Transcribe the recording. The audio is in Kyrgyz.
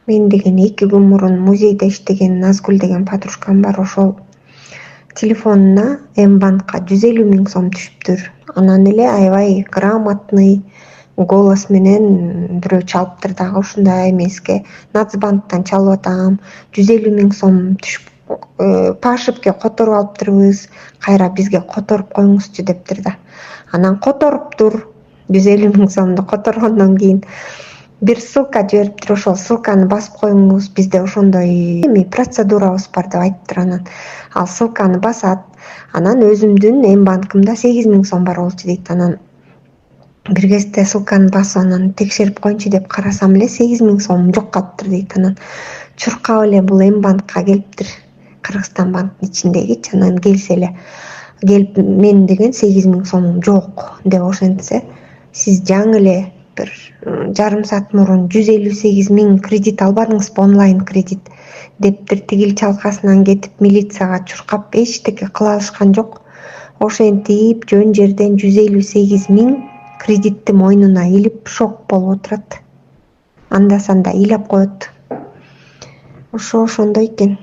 Мен деген 2 күн мурун музейде иштеген Назгүл деген подружкам бар. Ошол телефонуна М-банкка 150 000 сом түшүптүр. Анан эле аябай грамотный голос менен бирөө чалыптыр дагы ушундай эмеске. Нацбанктан чалып атам. 150 000 сом түшүп пашипке которуп алыптырбыз. Кайра бизге которуп коюңузчу дептир да. Анан которуптур. 150 000 сомду которгондон кийин бир ссылка жибериптир. Ошол ссылканы басып коюңуз. Бизде ошондой эми процедурабыз бар деп айтыптыр. Анан ал ссылканы басат. Анан өзүмдүн М-банкымда 8 000 сом бар болчу дейт. Анан бир кезде ссылканы басып анан текшерип коеюнчу деп карасам эле 8 000 сом жок калыптыр дейт. Анан чуркап эле бул М-банкка келиптир. Кыргызстан банктын ичиндегичи. Анан келсе эле келип мен деген 8 000 сомум жок деп ошентсе, сиз жаңы эле бир жарым саат мурун 158 000 кредит албадыңызбы, онлайн кредит дептир. Тигил чалкасынан кетип милицияга чуркап эчтеке кыла алышкан жок. Ошентип жөн жерден 158 000 кредитти мойнуна илип шок болуп отурат. Анда санда ыйлап коет. Ошондой экен.